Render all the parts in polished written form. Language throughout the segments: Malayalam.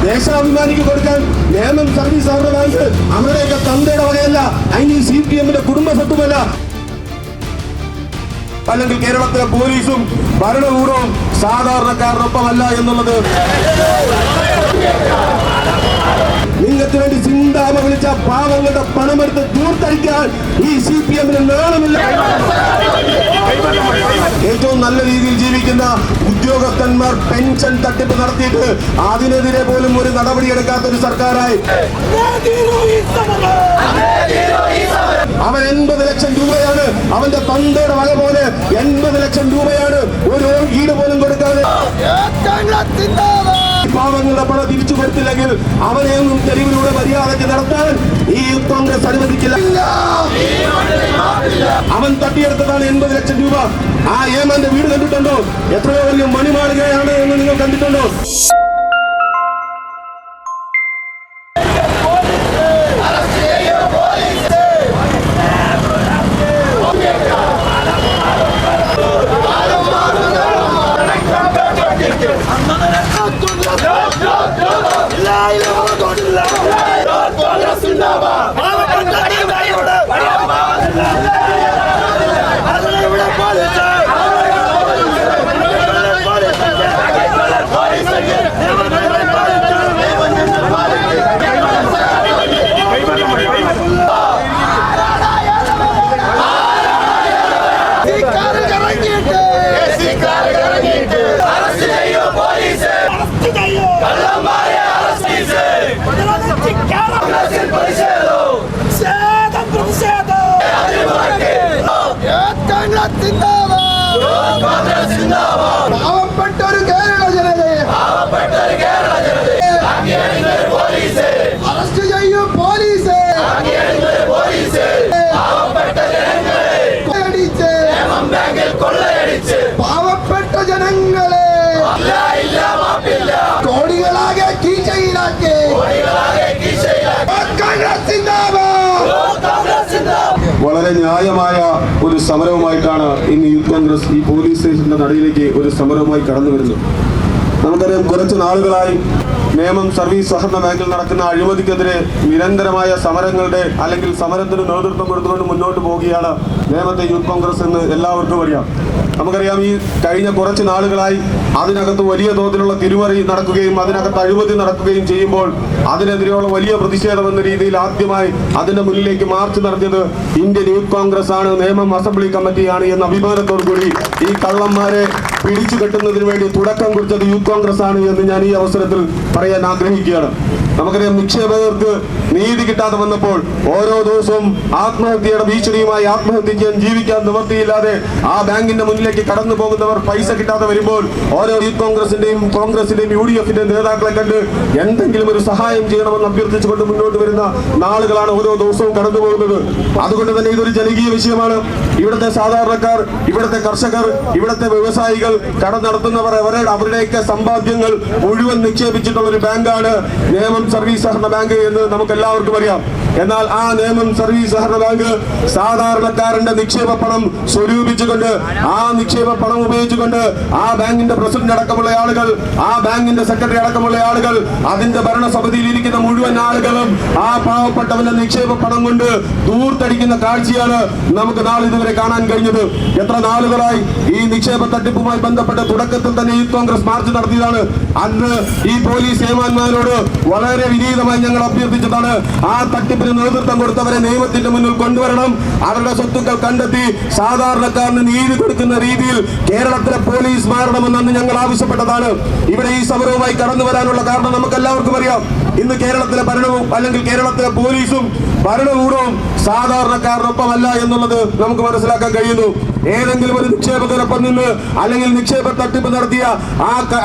ദേശാഭിമാനിക്ക് കൊടുക്കാൻ നിയമം സർവീസ് സഹകരണ ബാങ്ക് അവരുടെയൊക്കെ തന്തയുടെ വകയല്ല, അതിന് CPM-ന്റെ കുടുംബ സ്വത്തുമല്ല. അല്ലെങ്കിൽ കേരളത്തിലെ പോലീസും ഭരണകൂടവും സാധാരണക്കാരനൊപ്പമല്ല എന്നുള്ളത്. നിങ്ങൾക്ക് വേണ്ടി ചിന്താമ വിളിച്ച പാവങ്ങളുടെ പണമെടുത്ത് ദൂർത്തടിക്കാൻ ഈ CPM-ന് നാണമില്ല. ഏറ്റവും നല്ല രീതിയിൽ ജീവിക്കുന്ന ഉദ്യോഗസ്ഥന്മാർ പെൻഷൻ തട്ടിപ്പ് നടത്തിയിട്ട് അതിനെതിരെ പോലും ഒരു നടപടിയെടുക്കാത്ത ഒരു സർക്കാരായി അവൻ 80 ലക്ഷം രൂപയാണ് അവന്റെ തന്തയുടെ വക പോലെ 80 ലക്ഷം രൂപയാണ് ഒരു ഈട് പോലും കൊടുക്കാതെ. പാവങ്ങളുടെ പണം തിരിച്ചു കൊടുത്തില്ലെങ്കിൽ അവനെയൊന്നും തെരുവിലൂടെ മര്യാദയ്ക്ക് നടത്താൻ ഈ യൂത്ത് കോൺഗ്രസ് അനുവദിക്കില്ല. അവൻ തട്ടിയെടുത്തതാണ് 80 ലക്ഷം രൂപ. ആ ഏമാന്റെ വീട് കണ്ടിട്ടുണ്ടോ? എത്രയോ വലിയ മണിമാളികയാണ് എന്ന് നിങ്ങൾ കണ്ടിട്ടുണ്ടോ? പാവപ്പെട്ടൊരു കേരള ജനതയെ അറസ്റ്റ് ചെയ്യും പോലീസ്. പാവപ്പെട്ട ജനങ്ങളെ കോടികളാകെ കീശയിലാക്കി. വളരെ ന്യായമായ ഒരു സമരവുമായിട്ടാണ് ഇന്ന് യൂത്ത് കോൺഗ്രസ് ഈ പോലീസ് സ്റ്റേഷന്റെ നടയിലേക്ക് ഒരു സമരവുമായി കടന്നു വരുന്നത്. നമുക്കറിയാം, കുറച്ച് നാളുകളായി നിയമം സർവീസ് സഹകരണ ബാങ്കിൽ നടക്കുന്ന അഴിമതിക്കെതിരെ നിരന്തരമായ സമരങ്ങളുടെ അല്ലെങ്കിൽ സമരത്തിന് നേതൃത്വം കൊടുത്തുകൊണ്ട് മുന്നോട്ട് പോവുകയാണ് നേമത്തെ യൂത്ത് കോൺഗ്രസ് എന്ന് എല്ലാവർക്കും അറിയാം. നമുക്കറിയാം, ഈ കഴിഞ്ഞ കുറച്ച് നാളുകളായി അതിനകത്ത് വലിയ തോതിലുള്ള തിരിമറി നടക്കുകയും അതിനകത്ത് അഴിമതി നടക്കുകയും ചെയ്യുമ്പോൾ അതിനെതിരെയുള്ള വലിയ പ്രതിഷേധം എന്ന രീതിയിൽ ആദ്യമായി അതിന്റെ മുന്നിലേക്ക് മാർച്ച് നടത്തിയത് ഇന്ത്യൻ യൂത്ത് കോൺഗ്രസ് ആണ്, നിയമം അസംബ്ലി കമ്മിറ്റിയാണ് എന്ന അഭിമാനത്തോടു കൂടി ഈ കള്ളന്മാരെ പിടിച്ചു കെട്ടുന്നതിന് വേണ്ടി തുടക്കം കുറിച്ചത് യൂത്ത് കോൺഗ്രസ് ആണ് എന്ന് ഞാൻ ഈ അവസരത്തിൽ പറയാൻ ആഗ്രഹിക്കുകയാണ്. നമുക്കറിയാം, നിക്ഷേപകർക്ക് നീതി കിട്ടാതെ വന്നപ്പോൾ ഓരോ ദിവസവും ആത്മഹത്യയുടെ ഭീഷണിയുമായി ആത്മഹത്യ ചെയ്യാൻ ജീവിക്കാൻ നിവൃത്തിയില്ലാതെ ആ ബാങ്കിന്റെ മുന്നിലേക്ക് കടന്നു പോകുന്നവർ പൈസ കിട്ടാതെ വരുമ്പോൾ ഓരോ യൂത്ത് കോൺഗ്രസിന്റെയും UDF-ന്റെയും നേതാക്കളെ കണ്ട് എന്തെങ്കിലും ഒരു സഹായം ചെയ്യണമെന്ന് അഭ്യർത്ഥിച്ചുകൊണ്ട് മുന്നോട്ട് വരുന്ന നാളുകളാണ് ഓരോ ദിവസവും കടന്നു പോകുന്നത്. അതുകൊണ്ട് തന്നെ ഇതൊരു ജനകീയ വിഷയമാണ്. ഇവിടുത്തെ സാധാരണക്കാർ, ഇവിടുത്തെ കർഷകർ, ഇവിടുത്തെ വ്യവസായികൾ, കട നടത്തുന്നവർ അവരുടെയൊക്കെ സമ്പാദ്യങ്ങൾ മുഴുവൻ നിക്ഷേപിച്ചിട്ടുള്ള ഒരു ബാങ്കാണ് നിയമം സർവീസ് സഹകരണ ബാങ്ക് എന്ന് നമുക്ക് എല്ലാവർക്കും അറിയാം. എന്നാൽ ആ നിയമം സർവീസ് സഹകരണ ബാങ്ക് സാധാരണക്കാരന്റെ നിക്ഷേപ പണം സ്വരൂപിച്ചുകൊണ്ട് ആ നിക്ഷേപ പണം ഉപയോഗിച്ചുകൊണ്ട് ആ ബാങ്കിന്റെ പ്രസിഡന്റ് അടക്കമുള്ള ആളുകൾ, ആ ബാങ്കിന്റെ സെക്രട്ടറി അടക്കമുള്ള ആളുകൾ, അതിന്റെ ഭരണസമിതിയിൽ ഇരിക്കുന്ന മുഴുവൻ ആളുകളും ആ പാവപ്പെട്ടവന്റെ നിക്ഷേപ പണം കൊണ്ട് ദൂർത്തടിക്കുന്ന കാഴ്ചയാണ് നമുക്ക് നാളിതുവരെ കാണാൻ കഴിഞ്ഞത്. എത്ര നാളുകളായി ഈ നിക്ഷേപ തട്ടിപ്പുമായി ബന്ധപ്പെട്ട തുടക്കത്തിൽ തന്നെ യൂത്ത് കോൺഗ്രസ് മാർച്ച് നടത്തിയതാണ്. അന്ന് ഈ പോലീസ് ഏമാന്മാരോട് വളരെ വിനീതമായി ഞങ്ങൾ അഭ്യർത്ഥിച്ചതാണ്, ആ തട്ടിപ്പിന് നേതൃത്വം കൊടുത്തവരെ നിയമത്തിന്റെ മുന്നിൽ കൊണ്ടുവരണം, അവരുടെ സ്വത്തുക്കൾ കണ്ടെത്തി സാധാരണക്കാരന് നീതി കൊടുക്കുന്ന രീതിയിൽ കേരളത്തിലെ പോലീസ് മാറണമെന്ന് അന്ന് ഞങ്ങൾ ആവശ്യപ്പെട്ടതാണ്. ഇവിടെ ഈ സമരവുമായി കടന്നു വരാനുള്ള കാരണം നമുക്ക് എല്ലാവർക്കും അറിയാം. ഇന്ന് കേരളത്തിലെ ഭരണവും അല്ലെങ്കിൽ കേരളത്തിലെ പോലീസും ഭരണകൂടവും സാധാരണക്കാരനൊപ്പമല്ല എന്നുള്ളത് നമുക്ക് മനസ്സിലാക്കാൻ കഴിയുന്നു. ഏതെങ്കിലും ഒരു നിക്ഷേപകനൊപ്പം നിന്ന് അല്ലെങ്കിൽ നിക്ഷേപ തട്ടിപ്പ് നടത്തിയ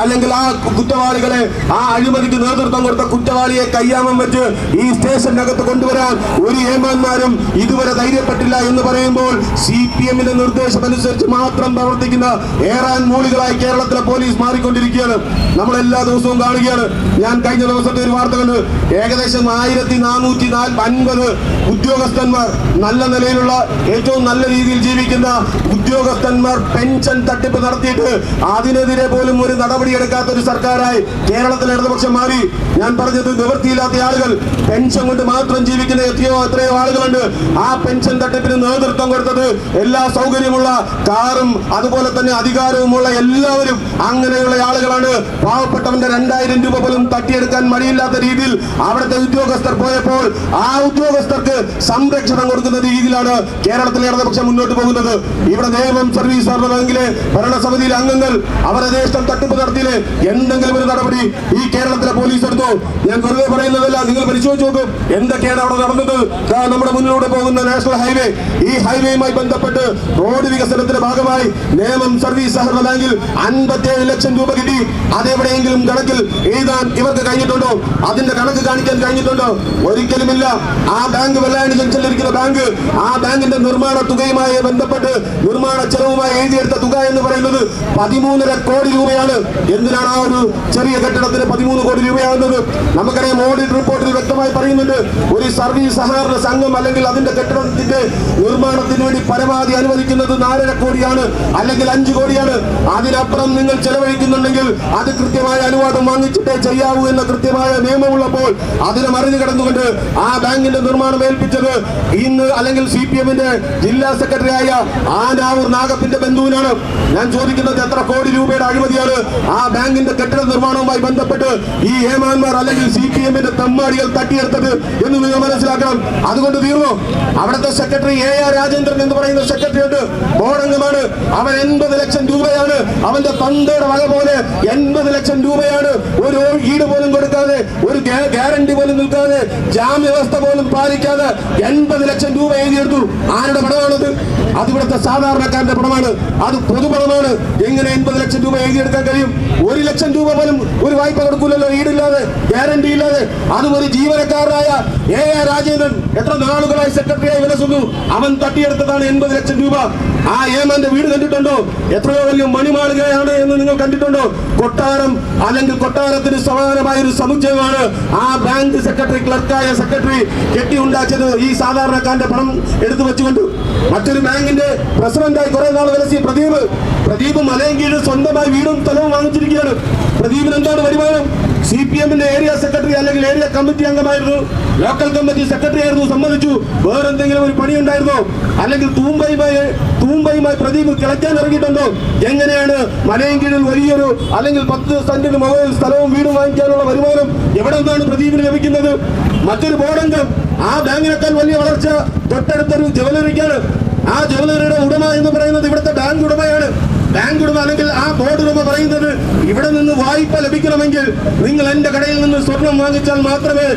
അല്ലെങ്കിൽ ആ കുറ്റവാളികളെ, ആ അഴിമതിക്ക് നേതൃത്വം കൊടുത്ത കുറ്റവാളിയെ കയ്യാമം വെച്ച് ഈ സ്റ്റേഷനകത്ത് കൊണ്ടുവരാൻ ഒരു ഏമാന്മാരും ഇതുവരെ ധൈര്യപ്പെട്ടില്ല എന്ന് പറയുമ്പോൾ CPM-ന്റെ നിർദ്ദേശമനുസരിച്ച് മാത്രം പ്രവർത്തിക്കുന്ന ഏറാൻ മൂളികളായി കേരളത്തിലെ പോലീസ് മാറിക്കൊണ്ടിരിക്കുകയാണ്. നമ്മൾ എല്ലാ ദിവസവും കാണുകയാണ്. ഞാൻ കഴിഞ്ഞ ദിവസത്തെ ഒരു വാർത്ത കണ്ട് ഏകദേശം 1450 ഉദ്യോഗസ്ഥന്മാർ, നല്ല നിലയിലുള്ള ഏറ്റവും നല്ല രീതിയിൽ ജീവിക്കുന്ന ഉദ്യോഗസ്ഥന്മാർ പെൻഷൻ തട്ടിപ്പ് നടത്തിയിട്ട് അതിനെതിരെ പോലും ഒരു നടപടിയെടുക്കാത്ത ഒരു സർക്കാരായി കേരളത്തിലെ ഇടതുപക്ഷം മാറി. ഞാൻ പറഞ്ഞത് നിവൃത്തിയില്ലാത്ത ആളുകൾ, പെൻഷൻ കൊണ്ട് മാത്രം ജീവിക്കുന്ന എത്രയോ ആളുകളുണ്ട്. ആ പെൻഷൻ തട്ടിപ്പിന് നേതൃത്വം കൊടുത്തത് എല്ലാ സൗകര്യമുള്ള കാറും അതുപോലെ തന്നെ അധികാരവുമുള്ള എല്ലാവരും അങ്ങനെയുള്ള ആളുകളാണ്. പാവപ്പെട്ടവന്റെ 2000 രൂപ പോലും തട്ടിയെടുക്കാൻ മടിയില്ലാത്ത രീതിയിൽ അവിടുത്തെ ഉദ്യോഗസ്ഥർ പോയപ്പോൾ ആ ഉദ്യോഗസ്ഥർക്ക് സംരക്ഷണം കൊടുക്കുന്ന രീതിയിലാണ് കേരളത്തിലെ ഇടതുപക്ഷം മുന്നോട്ട് പോകുന്നത്. ഇവിടെ നിയമം സർവീസ് സഹകരണ ബാങ്കിലെ ഭരണസമിതിയിലെ അംഗങ്ങൾ അവർ യഥേഷ്ടം തട്ടിപ്പ് നടത്തിയില്ലേ, എന്തെങ്കിലും ഒരു നടപടി ഈ കേരളത്തിലെ പോലീസ് എടുത്തു? ഞാൻ വെറുതെ പറയുന്നതല്ല, നിങ്ങൾ പരിശോധിച്ച് നോക്കും എന്തൊക്കെയാണ് അവിടെ നടന്നത്. നമ്മുടെ മുന്നിലൂടെ പോകുന്ന നാഷണൽ ഹൈവേ, ഈ ഹൈവേയുമായി ബന്ധപ്പെട്ട് റോഡ് വികസനത്തിന്റെ ഭാഗമായി നിയമം സർവീസ് സഹകരണ ബാങ്കിൽ 57 ലക്ഷം രൂപ കിട്ടി. അതെവിടെയെങ്കിലും കണക്കിൽ എഴുതാൻ ഇവർക്ക് കഴിഞ്ഞിട്ടുണ്ടോ? അതിന്റെ കണക്ക് കാണിക്കാൻ കഴിഞ്ഞിട്ടുണ്ടോ? ഒരിക്കലുമില്ല. ആ ബാങ്ക് വെള്ളായണി ജംഗ്ഷനിലിരിക്കുന്ന ബാങ്ക്, ആ ബാങ്കിന്റെ നിർമ്മാണ തുകയുമായി ബന്ധപ്പെട്ട് നിർമ്മാണ ചെലവുമായി എഴുതിയെടുത്ത തുക എന്ന് പറയുന്നത് 13.5 കോടി രൂപയാണ്. എന്തിനാണ് ആ ഒരു ചെറിയ കെട്ടിടത്തിന് 13 കോടി രൂപയാകുന്നത്? നമുക്കറിയാം, ഓഡിറ്റ് റിപ്പോർട്ടിൽ വ്യക്തമായി പറയുന്നുണ്ട്, ഒരു സർവീസ് സഹകരണ സംഘം അല്ലെങ്കിൽ അതിന്റെ കെട്ടിടത്തിന്റെ നിർമ്മാണത്തിന് വേണ്ടി പരമാവധി അനുവദിക്കുന്നത് 4.5 കോടിയാണ്, അല്ലെങ്കിൽ 5 കോടിയാണ്. അതിനപ്പുറം നിങ്ങൾ ചെലവഴിക്കുന്നുണ്ടെങ്കിൽ അത് കൃത്യമായ അനുവാദം വാങ്ങിച്ചിട്ടേ ചെയ്യാവൂ എന്ന കൃത്യമായ നിയമമുള്ളപ്പോൾ അതിനെ മറിഞ്ഞു കിടന്നുകൊണ്ട് ആ ബാങ്കിന്റെ നിർമ്മാണം ഏൽപ്പിച്ചത് ഇന്ന് അല്ലെങ്കിൽ CPM-ന്റെ ജില്ലാ സെക്രട്ടറി ആയ ആനാവൂർ നാഗപ്പന്റെ ബന്ധുവിനാണ്. ഞാൻ ചോദിക്കുന്നത്, എത്ര കോടി രൂപയുടെ അഴിമതിയാണ് ആ ബാങ്കിന്റെ കെട്ടിട നിർമ്മാണവുമായി ബന്ധപ്പെട്ട് ഈ ഏമാന്മാർ അല്ലെങ്കിൽ CPM-ന്റെ തെമ്മാടികൾ തട്ടിയെടുത്തത് എന്ന് നിങ്ങൾ മനസ്സിലാക്കണം. അതുകൊണ്ട് തീർന്നു. അവിടുത്തെ സെക്രട്ടറി AR രാജേന്ദ്രൻ എന്ന് പറയുന്ന സെക്രട്ടറി ഉണ്ട്, ബോർഡ് അംഗമാണ്. അവൻ 80 ലക്ഷം രൂപയാണ് അവന്റെ തന്തയുടെ വക പോലെ 80 ലക്ഷം രൂപയാണ് ഒരു ഈട് പോലും കൊടുക്കാതെ, ഒരു ഗ്യാരണ്ടി പോലും നിൽക്കാതെ, ജാമ്യവ്യവസ്ഥ പോലും പാലിക്കാതെ 80 ലക്ഷം രൂപ എഴുതിയെടുത്തു. ആരുടെ പണമാണത്? അത് ഇവിടുത്തെ സാധാരണക്കാരന്റെ പണമാണ്, അത് പൊതുപണമാണ്. എങ്ങനെ 80 ലക്ഷം രൂപ എഴുതിയെടുക്കാൻ കഴിയും? 1 ലക്ഷം രൂപ പോലും ഒരു വായ്പ കൊടുക്കൂലല്ലോ, ഈടില്ലാതെ, ഗ്യാരണ്ടി ഇല്ലാതെ. അതും ഒരു ജീവനക്കാരനായ AR രാജേന്ദ്രൻ എത്ര നാളുകളായി സെക്രട്ടറിയായി വിലസുന്നു. അവൻ തട്ടിയെടുത്തതാണ് 80 ലക്ഷം രൂപ. ആ ഏമാന്റെ വീട് കണ്ടിട്ടുണ്ടോ? എത്രയോ വലിയ മണിമാളികയാണ് എന്ന് നിങ്ങൾ കണ്ടിട്ടുണ്ടോ? കൊട്ടാരം അല്ലെങ്കിൽ കൊട്ടാരത്തിന് സമാനമായ ഒരു സമുച്ചയമാണ് ആ ബാങ്ക് സെക്രട്ടറി, ക്ലർക്കായ സെക്രട്ടറി കെട്ടിയുണ്ടാക്കിയത് ഈ സാധാരണക്കാരന്റെ പണം എടുത്തു വെച്ചുകൊണ്ട്. മറ്റൊരു ബാങ്കിന്റെ പ്രസിഡന്റായി കുറെ നാൾ വിലസി പ്രദീപ് മലയങ്കീഴ് സ്വന്തമായി വീടും സ്ഥലവും വാങ്ങിച്ചിരിക്കുകയാണ്. പ്രദീപിന് എന്താണ് വരുമാനം? CPM-ന്റെ ഏരിയ സെക്രട്ടറി അല്ലെങ്കിൽ ഏരിയ കമ്മിറ്റി അംഗമായിരുന്നു, ലോക്കൽ കമ്മിറ്റി സെക്രട്ടറി ആയിരുന്നു, സമ്മതിച്ചു. വേറെന്തെങ്കിലും ഒരു പണി ഉണ്ടായിരുന്നോ? അല്ലെങ്കിൽ തൂമ്പയുമായി പ്രദീപ് കിളയ്ക്കാൻ ഇറങ്ങിയിട്ടുണ്ടോ? എങ്ങനെയാണ് മലയങ്കീഴിൽ വലിയൊരു അല്ലെങ്കിൽ 10 സെന്റിന് മുകളിൽ സ്ഥലവും വീടും വാങ്ങിക്കാനുള്ള വരുമാനം എവിടെ നിന്നാണ് പ്രദീപിന് ലഭിക്കുന്നത്? മറ്റൊരു ബോർഡംഗം, ആ ബാങ്കിനേക്കാൾ വലിയ വളർച്ച തൊട്ടടുത്തൊരു ജ്വല്ലറിക്കാണ്. ആ ജ്വല്ലറിയുടെ ഉടമ എന്ന് പറയുന്നത് ഇവിടുത്തെ ബാങ്ക് ഉടമയാണ്. ബാങ്ക് ഉടമ അല്ലെങ്കിൽ ആ ബോർഡ് ഉടമ പറയുന്നത്, ഇവിടെ നിന്ന് വായ്പ ലഭിക്കണമെങ്കിൽ നിങ്ങൾ എന്റെ കടയിൽ നിന്ന് സ്വർണം വാങ്ങിച്ചാൽ മാത്രമേ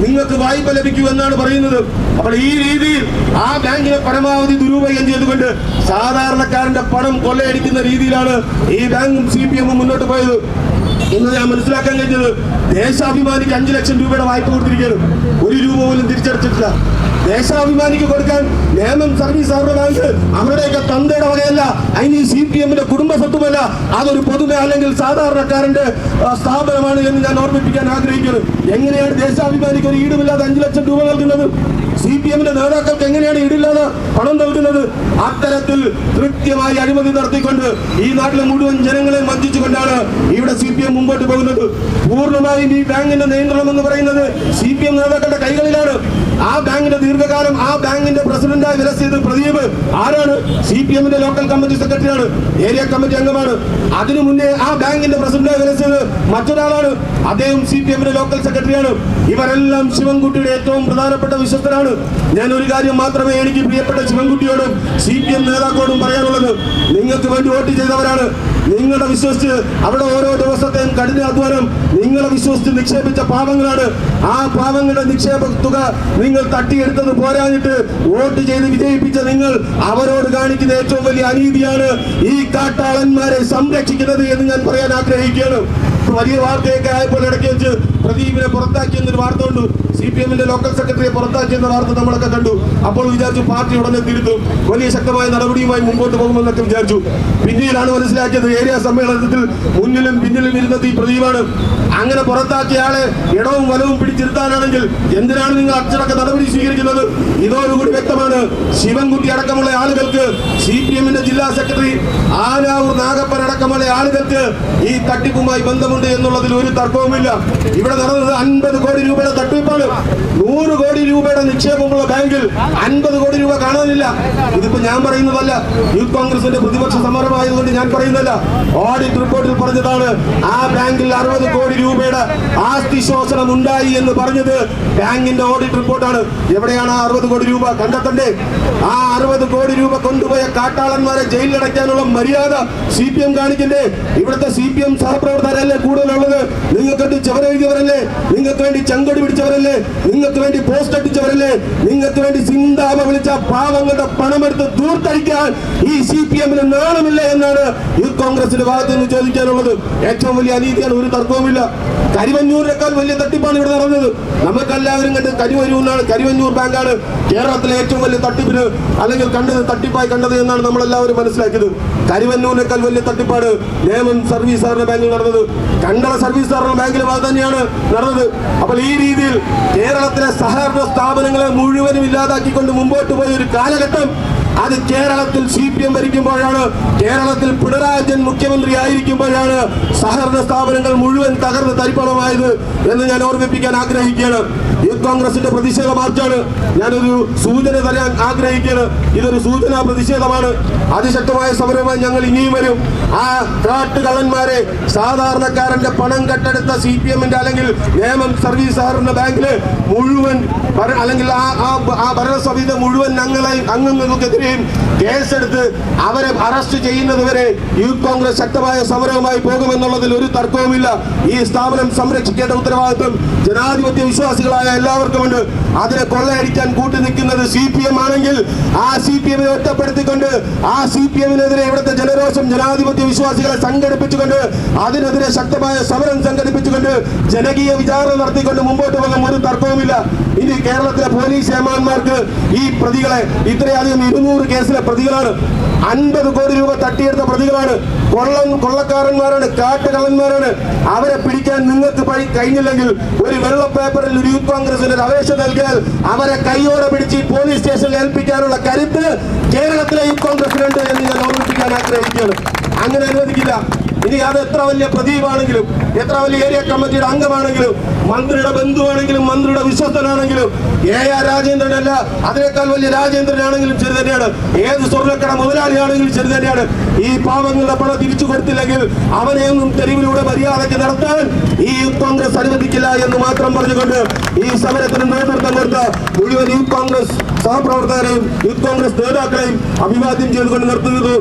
നിങ്ങൾക്ക് വായ്പ ലഭിക്കൂ എന്നാണ് പറയുന്നത്. അപ്പോൾ ഈ രീതിയിൽ ആ ബാങ്കിനെ പരമാവധി ദുരുപയോഗം ചെയ്തുകൊണ്ട് സാധാരണക്കാരന്റെ പണം കൊള്ളയടിക്കുന്ന രീതിയിലാണ് ഈ ബാങ്കും CPM-ഉം മുന്നോട്ട് പോയത്. ഇന്ന് ഞാൻ മനസ്സിലാക്കാൻ കഴിഞ്ഞത്, ദേശാഭിമാനിക്ക് 5 ലക്ഷം രൂപയുടെ വായ്പ കൊടുത്തിരിക്കുകയാണ്, 1 രൂപ പോലും തിരിച്ചടച്ചിട്ടില്ല. ദേശാഭിമാനിക്ക് കൊടുക്കാൻ നിയമം സർവീസ് സഹകരണ ബാങ്ക് അവരുടെയൊക്കെ തന്തയുടെ വകയല്ല, അതിന് CPM-ന്റെ കുടുംബ സ്വത്തുമല്ല, അതൊരു പൊതുമ അല്ലെങ്കിൽ സാധാരണക്കാരന്റെ സ്ഥാപനമാണ് എന്ന് ഞാൻ ഓർമ്മിപ്പിക്കാൻ ആഗ്രഹിക്കുന്നു. എങ്ങനെയാണ് ദേശാഭിമാനിക്ക് ഒരു ഈടുമില്ലാതെ 5 ലക്ഷം രൂപ നൽകുന്നത്? CPM-ന്റെ നേതാക്കൾക്ക് എങ്ങനെയാണ് ഈടില്ലാതെ പണം നൽകുന്നത്? അത്തരത്തിൽ കൃത്യമായി അഴിമതി നടത്തിക്കൊണ്ട് ഈ നാട്ടിലെ മുഴുവൻ ജനങ്ങളെ വഞ്ചിച്ചുകൊണ്ടാണ് ഇവിടെ CPM മുമ്പോട്ട് പോകുന്നത്. പൂർണ്ണമായും ഈ ബാങ്കിന്റെ നിയന്ത്രണം എന്ന് പറയുന്നത് CPM നേതാക്കളുടെ കൈകളിലാണ്. ആ ബാങ്കിന്റെ ദീർഘകാലം ആ ബാങ്കിന്റെ പ്രസിഡന്റായി വിലസിയത് പ്രദീപ് ആരാണ്? CPM-ന്റെ ലോക്കൽ കമ്മിറ്റി സെക്രട്ടറിയാണ്, ഏരിയ കമ്മിറ്റി അംഗമാണ്. അതിനു മുന്നേ ആ ബാങ്കിന്റെ പ്രസിഡന്റായി വിലസിയത് മറ്റൊരാളാണ്, അദ്ദേഹം CPM-ന്റെ ലോക്കൽ സെക്രട്ടറിയാണ്. ഇവരെല്ലാം ശിവൻകുട്ടിയുടെ ഏറ്റവും പ്രധാനപ്പെട്ട വിശ്വസ്തരാണ്. ഞാൻ ഒരു കാര്യം മാത്രമേ എനിക്ക് പ്രിയപ്പെട്ട ശിവൻകുട്ടിയോടും CPM നേതാക്കളോടും പറയാനുള്ളത്, നിങ്ങൾക്ക് വേണ്ടി വോട്ട് ചെയ്തവരാണ്. നിങ്ങളെ വിശ്വസിച്ച് അവിടെ ഓരോ ദിവസത്തെയും കഠിന അധ്വാനം നിങ്ങളെ വിശ്വസിച്ച് നിക്ഷേപിച്ച പാവങ്ങളാണ്. ആ പാവങ്ങളുടെ നിക്ഷേപ തുക നിങ്ങൾ തട്ടിയെടുത്തത് പോരാഞ്ഞിട്ട് വോട്ട് ചെയ്ത് വിജയിപ്പിച്ച നിങ്ങൾ അവരോട് കാണിക്കുന്ന ഏറ്റവും വലിയ അനീതിയാണ് ഈ കാട്ടാളന്മാരെ സംരക്ഷിക്കുന്നത് എന്ന് ഞാൻ പറയാൻ ആഗ്രഹിക്കുകയാണ്. വലിയ വാർത്തയൊക്കെ ആയപ്പോൾ ഇടയ്ക്ക് വെച്ച് പ്രദീപിനെ പുറത്താക്കിയെന്നൊരു വാർത്ത ഉണ്ട്. CPM-ന്റെ ലോക്കൽ സെക്രട്ടറിയെ പുറത്താക്കിയെന്ന വാർത്ത നമ്മളൊക്കെ കണ്ടു. അപ്പോൾ വിചാരിച്ചു പാർട്ടി ഉടനെ തിരുത്തും, വലിയ ശക്തമായ നടപടിയുമായി മുമ്പോട്ട് പോകുമെന്നൊക്കെ വിചാരിച്ചു. പിന്നീടാണ് മനസ്സിലാക്കിയത് ഏരിയ സമ്മേളനത്തിൽ മുന്നിലും പിന്നിലും ഇരുന്നത് ഈ പ്രദീപാണ്. അങ്ങനെ പുറത്താക്കിയ ആളെ ഇടവും വലവും പിടിച്ചിരുത്താനാണെങ്കിൽ എന്തിനാണ് നിങ്ങൾ അച്ചടക്ക നടപടി സ്വീകരിക്കുന്നത്? ഇതോടുകൂടി വ്യക്തമാണ്. ശിവൻകുട്ടി അടക്കമുള്ള ആളുകൾക്ക്, CPM-ന്റെ ജില്ലാ സെക്രട്ടറി ആനാവൂർ നാഗപ്പൻ അടക്കമുള്ള ആളുകൾക്ക് ഈ തട്ടിപ്പുമായി ബന്ധമുണ്ട് എന്നുള്ളതിൽ ഒരു തർക്കവുമില്ല. ഇവിടെ നടന്നത് 50 കോടി രൂപയുടെ തട്ടിപ്പാണ്. 100 കോടി രൂപയുടെ നിക്ഷേപമുള്ള ബാങ്കിൽ 50 കോടി രൂപ കാണാനില്ല. ഇതിപ്പോ ഞാൻ പറയുന്നതല്ല, യൂത്ത് കോൺഗ്രസിന്റെ പ്രതിപക്ഷ സമരമായതുകൊണ്ട് ഞാൻ പറയുന്നതല്ല. ഓഡിറ്റ് റിപ്പോർട്ടിൽ പറഞ്ഞതാണ് ആ ബാങ്കിൽ 60 കോടി രൂപയുടെ ആസ്തി ശോഷണം ഉണ്ടായി എന്ന് പറഞ്ഞത് ബാങ്കിന്റെ ഓഡിറ്റ് റിപ്പോർട്ടാണ്. എവിടെയാണ് ആ 60 കോടി രൂപ? കണ്ടെത്തണ്ടേ? ആ 60 കോടി രൂപ കൊണ്ടുപോയ കാട്ടാളന്മാരെ ജയിലിലടയ്ക്കാനുള്ള മര്യാദ CPM കാണിക്കണ്ടേ? ഇവിടുത്തെ CPM സഹപ്രവർത്തകരല്ലേ കൂടുതലുള്ളത്? നിങ്ങൾക്ക് വേണ്ടി ചവരെഴുതിയവരല്ലേ? നിങ്ങൾക്ക് വേണ്ടി ചങ്കൊടി പിടിച്ചവരല്ലേ? നിങ്ങൾക്ക് വേണ്ടി പോസ്റ്റ് അടിച്ചവരല്ലേ? നിങ്ങൾക്ക് വേണ്ടി സിന്താപ വിളിച്ച പാവങ്ങളുടെ പണമെടുത്ത് ദൂർത്തടിക്കാൻ ഈ CPM-ന് നാണമില്ല എന്നാണ് യൂത്ത് കോൺഗ്രസിന്റെ ഭാഗത്ത് നിന്ന് ചോദിക്കാനുള്ളത്. ഏറ്റവും വലിയ അനീതിയാണ്, ഒരു തർക്കവുമില്ല. കരിവന്നൂരിനേക്കാൾ വലിയ തട്ടിപ്പാണ് ഇവിടെ നടന്നത്. നമുക്കെല്ലാവരും കണ്ട് കരിവന്നൂർ ബാങ്കാണ് കേരളത്തിലെ ഏറ്റവും വലിയ തട്ടിപ്പിന് അല്ലെങ്കിൽ തട്ടിപ്പായി കണ്ടത് എന്നാണ് നമ്മളെല്ലാവരും മനസ്സിലാക്കിയത്. കരിവന്നൂരിനേക്കാൾ വലിയ തട്ടിപ്പാണ് നേമം സർവീസ് സഹകരണ ബാങ്കിൽ നടന്നത്. കണ്ടള സർവീസ് സഹകരണ ബാങ്കിലും അത് തന്നെയാണ് നടന്നത്. അപ്പോൾ ഈ രീതിയിൽ കേരളത്തിലെ സഹകരണ സ്ഥാപനങ്ങളെ മുഴുവനും ഇല്ലാതാക്കിക്കൊണ്ട് മുമ്പോട്ട് പോയ ഒരു കാലഘട്ടം അത് കേരളത്തിൽ CPM ഭരിക്കുമ്പോഴാണ്. കേരളത്തിൽ പിണറായി വിജയൻ മുഖ്യമന്ത്രി ആയിരിക്കുമ്പോഴാണ് സഹകരണ സ്ഥാപനങ്ങൾ മുഴുവൻ തകർന്ന് തരിപ്പണമായത് എന്ന് ഞാൻ ഓർമ്മിപ്പിക്കാൻ ആഗ്രഹിക്കുകയാണ്. യൂത്ത് കോൺഗ്രസിന്റെ പ്രതിഷേധ മാർച്ചാണ്. ഞാനൊരു സൂചന തരാൻ ആഗ്രഹിക്കുകയാണ്. ഇതൊരു സൂചനാ പ്രതിഷേധമാണ്. അതിശക്തമായ സമരവുമായി ഞങ്ങൾ ഇനിയും വരും. ആ കാട്ടുകള്ളന്മാരെ, സാധാരണക്കാരന്റെ പണം കട്ടെടുത്ത CPM-ന്റെ അല്ലെങ്കിൽ നേമം സർവീസ് സഹകരണ ബാങ്കില് മുഴുവൻ അല്ലെങ്കിൽ ആ ഭരണസമിതി മുഴുവൻ അംഗങ്ങൾക്കെതിരെയും കേസെടുത്ത് അവരെ അറസ്റ്റ് ചെയ്യുന്നതുവരെ യൂത്ത് കോൺഗ്രസ് ശക്തമായ സമരവുമായി പോകുമെന്നുള്ളതിൽ ഒരു തർക്കവുമില്ല. ഈ സ്ഥാപനം സംരക്ഷിക്കേണ്ട ഉത്തരവാദിത്വം ജനാധിപത്യ വിശ്വാസികളായ എല്ലാവർക്കുമുണ്ട്. അതിനെ കൊള്ളയടിക്കാൻ കൂട്ടുനിൽക്കുന്നത് CPM ആണെങ്കിൽ ആ CPM-നെ ഒറ്റപ്പെടുത്തിക്കൊണ്ട് ആ CPM-നെതിരെ ഇവിടുത്തെ ജനരോഷം ജനാധിപത്യ വിശ്വാസികളെ സംഘടിപ്പിച്ചുകൊണ്ട് അതിനെതിരെ ശക്തമായ സമരം സംഘടിപ്പിച്ചുകൊണ്ട് ജനകീയ വിചാരണ നടത്തിക്കൊണ്ട് മുമ്പോട്ട് പോകാൻ ഒരു തർക്കവുമില്ല. ഇനി കേരളത്തിലെ പോലീസ് ഏമാന്മാർക്ക് ഈ പ്രതികളെ ഇത്രയധികം 200 കേസിലെ പ്രതികളാണ്, 50 കോടി രൂപ തട്ടിയെടുത്ത പ്രതികളാണ്, കൊള്ളക്കാരന്മാരാണ്, കാട്ടുകള്ളന്മാരാണ്. അവരെ പിടിക്കാൻ നിങ്ങൾക്ക് കഴിഞ്ഞില്ലെങ്കിൽ ഒരു വെള്ള പേപ്പറിൽ ഒരു യൂത്ത് കോൺഗ്രസിന് ഒരു അപേക്ഷ നൽകിയാൽ അവരെ കൈയോടെ പിടിച്ച് പോലീസ് സ്റ്റേഷനിൽ ഏൽപ്പിക്കാനുള്ള കരുത്ത് കേരളത്തിലെ യൂത്ത് കോൺഗ്രസിനുണ്ട് എന്ന് ഞാൻ ഓർമ്മിപ്പിക്കാൻ ആഗ്രഹിക്കുകയാണ്. അങ്ങനെ അനുവദിക്കില്ല. ഇനി അത് എത്ര വലിയ പ്രദീപാണെങ്കിലും, എത്ര വലിയ ഏരിയ കമ്മിറ്റിയുടെ അംഗമാണെങ്കിലും, മന്ത്രിയുടെ ബന്ധുവാണെങ്കിലും, മന്ത്രിയുടെ വിശ്വസ്തനാണെങ്കിലും, AR രാജേന്ദ്രനല്ല അതിനേക്കാൾ വലിയ രാജേന്ദ്രനാണെങ്കിലും ശരി തന്നെയാണ്, ഏത് സ്വർണ്ണക്കട മുതലാളിയാണെങ്കിലും ശരി തന്നെയാണ്. ഈ പാവങ്ങളുടെ പണം തിരിച്ചു കൊടുത്തില്ലെങ്കിൽ അവനെയൊന്നും തെരുവിലൂടെ മര്യാദയ്ക്ക് നടത്താൻ ഈ യൂത്ത് കോൺഗ്രസ് അനുവദിക്കില്ല എന്ന് മാത്രം പറഞ്ഞുകൊണ്ട് ഈ സമരത്തിന് നേതൃത്വം കൊടുത്ത മുഴുവൻ യൂത്ത് കോൺഗ്രസ് സഹപ്രവർത്തകരെയും യൂത്ത് കോൺഗ്രസ് നേതാക്കളെയും അഭിവാദ്യം ചെയ്തുകൊണ്ട് നിർത്തുന്നു.